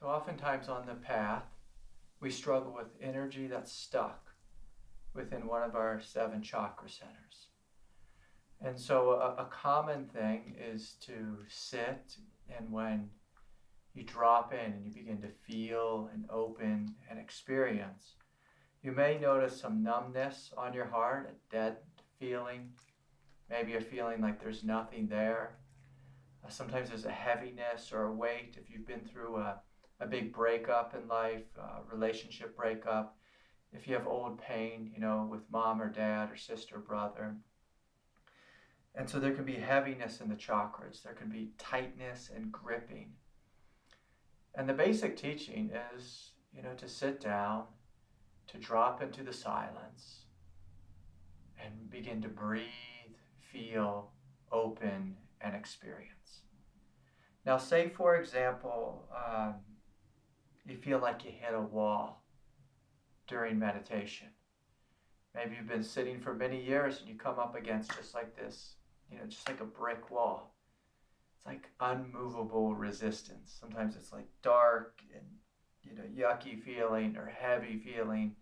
So oftentimes on the path, we struggle with energy that's stuck within one of our 7 chakra centers. And so a common thing is to sit, and when you drop in and you begin to feel and open and experience, you may notice some numbness on your heart, a dead feeling. Maybe you're feeling like there's nothing there. Sometimes there's a heaviness or a weight if you've been through a big breakup in life, relationship breakup. If you have old pain, with mom or dad or sister or brother. And so there can be heaviness in the chakras. There can be tightness and gripping. And the basic teaching is, to sit down, to drop into the silence, and begin to breathe, feel, open, and experience. Now, say, for example, you feel like you hit a wall during meditation. Maybe you've been sitting for many years and you come up against just like this, just like a brick wall. It's like unmovable resistance. Sometimes it's like dark and, yucky feeling or heavy feeling.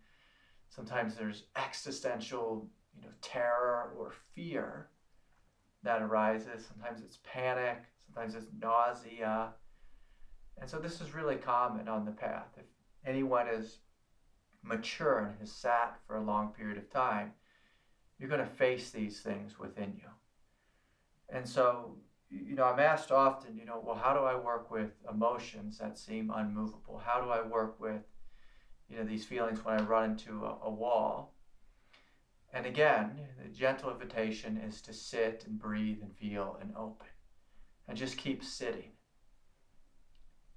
Sometimes there's existential, terror or fear that arises. Sometimes it's panic. Sometimes it's nausea. And so this is really common on the path. If anyone is mature and has sat for a long period of time, you're going to face these things within you. And so, I'm asked often, well, how do I work with emotions that seem unmovable? How do I work with, these feelings when I run into a wall? And again, the gentle invitation is to sit and breathe and feel and open. And just keep sitting.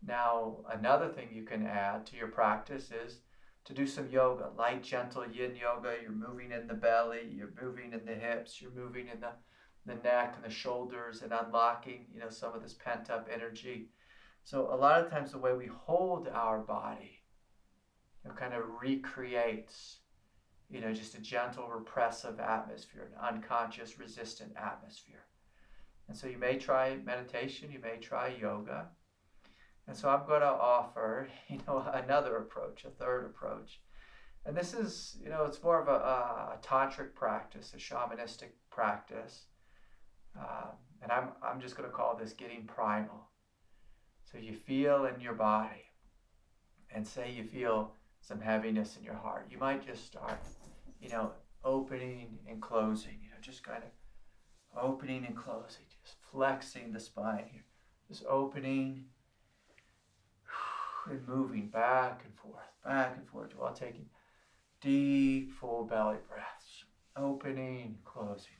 Now, another thing you can add to your practice is to do some yoga, light, gentle yin yoga. You're moving in the belly, you're moving in the hips, you're moving in the neck and the shoulders and unlocking, some of this pent-up energy. So a lot of times the way we hold our body, kind of recreates, just a gentle repressive atmosphere, an unconscious resistant atmosphere. And so you may try meditation, you may try yoga. And so I'm going to offer, another approach, a third approach. And this is, it's more of a tantric practice, a shamanistic practice. And I'm just going to call this getting primal. So you feel in your body, and say you feel some heaviness in your heart. You might just start, opening and closing, just kind of opening and closing, just flexing the spine here, just opening and moving back and forth, while taking deep, full belly breaths. Opening, closing,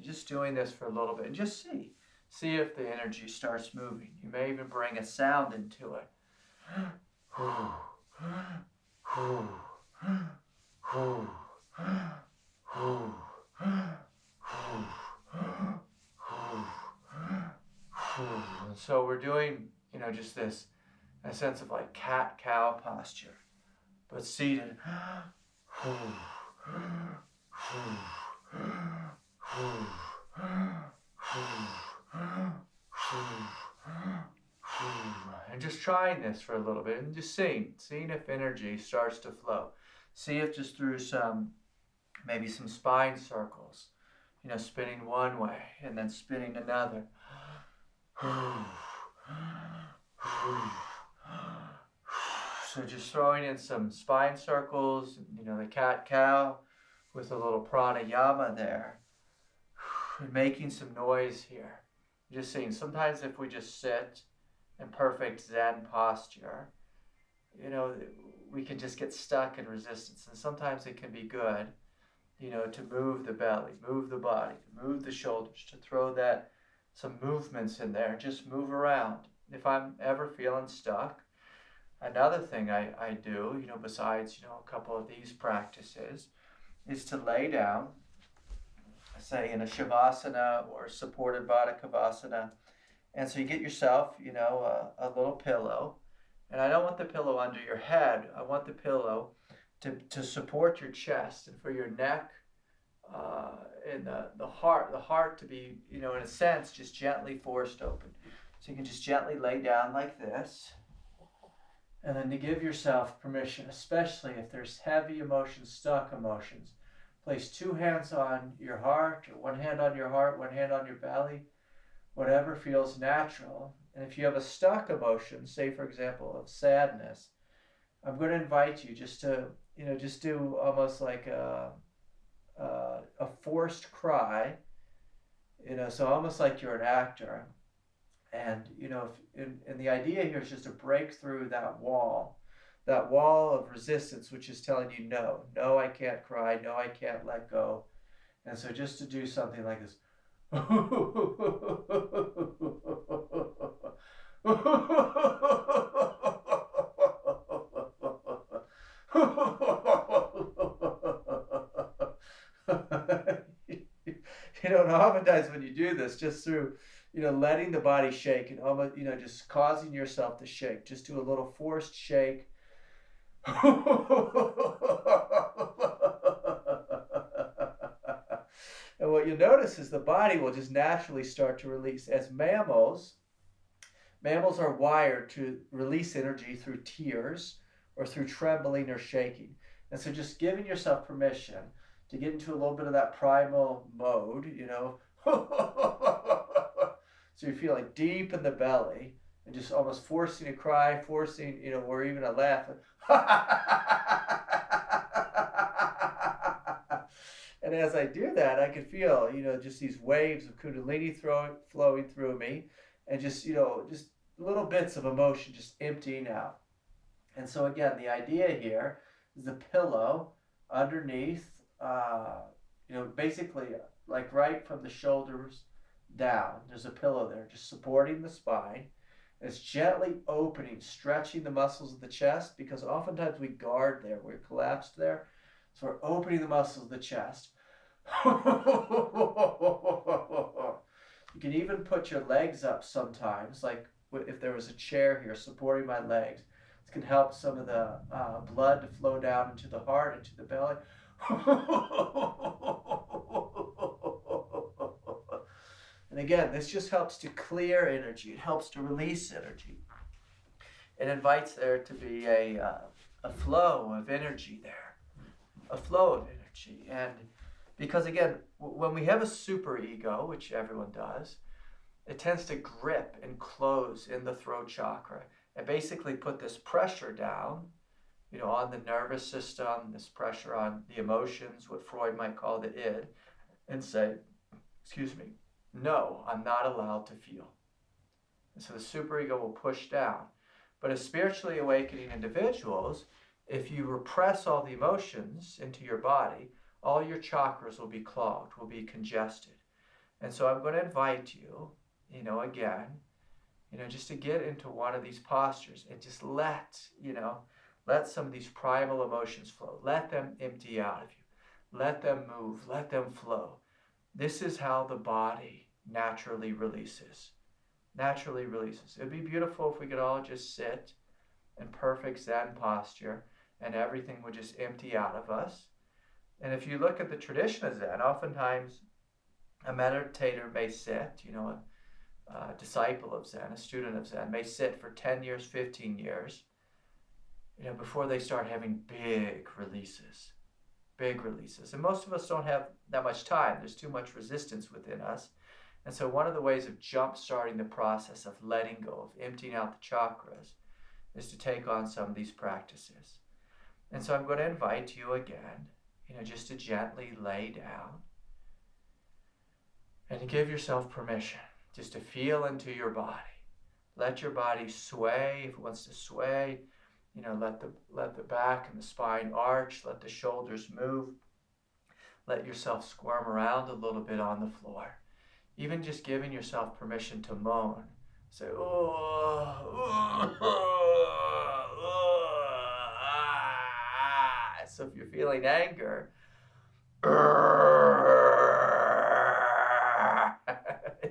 just doing this for a little bit, and just see if the energy starts moving. You may even bring a sound into it. So we're doing, just this, a sense of like cat-cow posture, but seated. And just trying this for a little bit and just seeing if energy starts to flow. See if just through maybe some spine circles, spinning one way and then spinning another. So just throwing in some spine circles, the cat-cow with a little pranayama there. And making some noise here. Just seeing, sometimes if we just sit in perfect Zen posture, we can just get stuck in resistance. And sometimes it can be good, to move the belly, move the body, move the shoulders, to throw some movements in there, just move around. If I'm ever feeling stuck, another thing I do, besides, a couple of these practices, is to lay down, say in a shavasana or supported baddha konasana. And so you get yourself, a little pillow. And I don't want the pillow under your head. I want the pillow to support your chest and for your neck and the heart to be, in a sense, just gently forced open. So you can just gently lay down like this. And then to give yourself permission, especially if there's heavy emotions, stuck emotions, place 2 hands on your heart, or 1 hand on your heart, 1 hand on your belly, whatever feels natural. And if you have a stuck emotion, say for example of sadness, I'm going to invite you just to, just do almost like a forced cry, so almost like you're an actor. And, and the idea here is just to break through that wall of resistance, which is telling you, no, I can't cry, no, I can't let go. And so just to do something like this. And oftentimes when you do this, just through, letting the body shake and almost, just causing yourself to shake, just do a little forced shake. And what you'll notice is the body will just naturally start to release. As mammals are wired to release energy through tears or through trembling or shaking. And so just giving yourself permission to get into a little bit of that primal mode, So you feel like deep in the belly and just almost forcing a cry, forcing, or even a laugh. And as I do that, I can feel, just these waves of kundalini flowing through me, and just little bits of emotion just emptying out. And so again, the idea here is the pillow underneath, basically like right from the shoulders down, there's a pillow there just supporting the spine. It's gently opening, stretching the muscles of the chest, because oftentimes we guard there, we're collapsed there. So we're opening the muscles of the chest. You can even put your legs up sometimes, like if there was a chair here supporting my legs. It can help some of the blood to flow down into the heart, into the belly. And again, this just helps to clear energy. It helps to release energy. It invites there to be a flow of energy there, a flow of energy. And because again, when we have a super ego, which everyone does, it tends to grip and close in the throat chakra and basically put this pressure down, on the nervous system, this pressure on the emotions, what Freud might call the id, and say, no, I'm not allowed to feel. And so the superego will push down. But as spiritually awakening individuals, if you repress all the emotions into your body, all your chakras will be clogged, will be congested. And so I'm going to invite you, again, just to get into one of these postures and just let some of these primal emotions flow. Let them empty out of you. Let them move. Let them flow. This is how the body naturally releases. It'd be beautiful if we could all just sit in perfect Zen posture and everything would just empty out of us. And if you look at the tradition of Zen, oftentimes a meditator may sit, a disciple of Zen, a student of Zen, may sit for 10 years, 15 years, before they start having big releases. And most of us don't have that much time. There's too much resistance within us. And so one of the ways of jump-starting the process of letting go, of emptying out the chakras, is to take on some of these practices. And so I'm going to invite you again, just to gently lay down and to give yourself permission just to feel into your body. Let your body sway if it wants to sway. Let the back and the spine arch. Let the shoulders move. Let yourself squirm around a little bit on the floor. Even just giving yourself permission to moan. Say, So if you're feeling anger,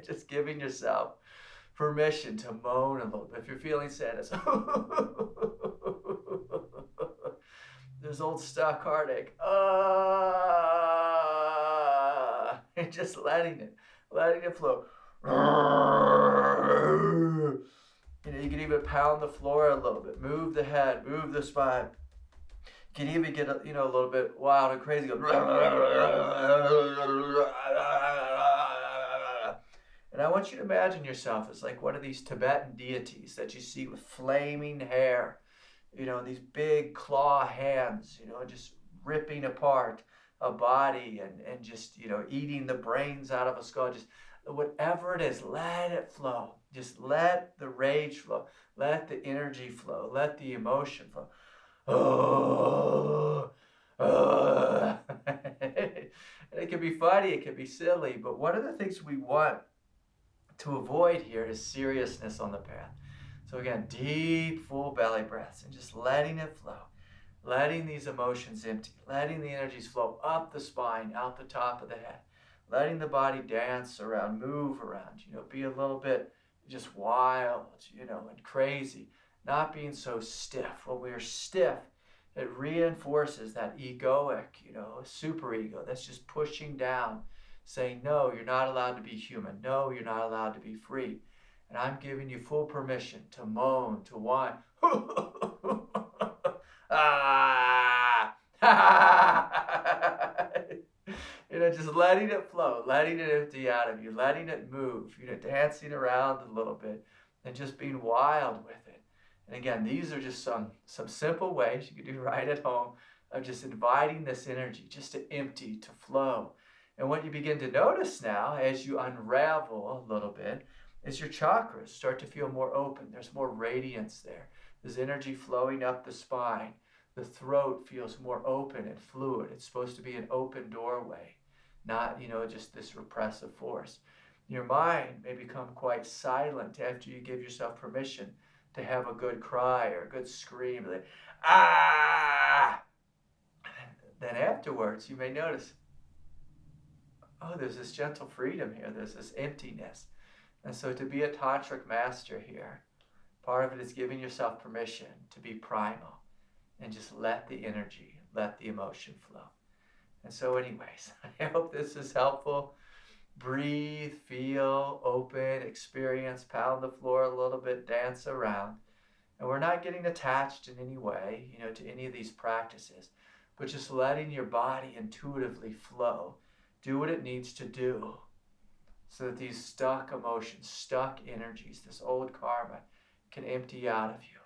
just giving yourself permission to moan a little bit. If you're feeling sadness, there's old stuck heartache. And just letting it flow. You can even pound the floor a little bit, move the head, move the spine. You can even get a little bit wild and crazy. And I want you to imagine yourself as like one of these Tibetan deities that you see with flaming hair, these big claw hands, just ripping apart a body and just, eating the brains out of a skull. Just whatever it is, let it flow. Just let the rage flow. Let the energy flow. Let the emotion flow. Oh, oh. And it can be funny, it can be silly, but one of the things we want to avoid here is seriousness on the path. So again, deep, full belly breaths and just letting it flow. Letting these emotions empty. Letting the energies flow up the spine, out the top of the head. Letting the body dance around, move around, be a little bit just wild, and crazy. Not being so stiff. When we're stiff, it reinforces that egoic, superego that's just pushing down, saying, no, you're not allowed to be human. No, you're not allowed to be free. And I'm giving you full permission to moan, to whine. Just letting it flow, letting it empty out of you, letting it move, dancing around a little bit and just being wild with it. And again, these are just some simple ways you can do right at home of just inviting this energy just to empty, to flow. And what you begin to notice now as you unravel a little bit is your chakras start to feel more open. There's more radiance there. There's energy flowing up the spine. The throat feels more open and fluid. It's supposed to be an open doorway, not, just this repressive force. Your mind may become quite silent after you give yourself permission to have a good cry or a good scream. Like, ah! Then afterwards, you may notice, oh, there's this gentle freedom here. There's this emptiness. And so to be a Tantric master here, part of it is giving yourself permission to be primal and just let the energy, let the emotion flow. And so anyways, I hope this is helpful. Breathe, feel, open, experience, pound the floor a little bit, dance around. And we're not getting attached in any way, to any of these practices, but just letting your body intuitively flow, do what it needs to do so that these stuck emotions, stuck energies, this old karma can empty out of you,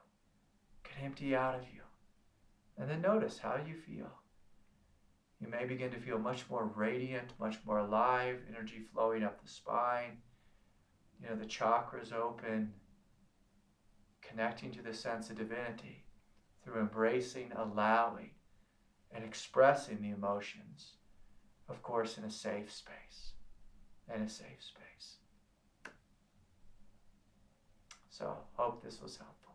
And then notice how you feel. You may begin to feel much more radiant, much more alive, energy flowing up the spine, the chakras open, connecting to the sense of divinity through embracing, allowing, and expressing the emotions, of course, in a safe space. So, hope this was helpful.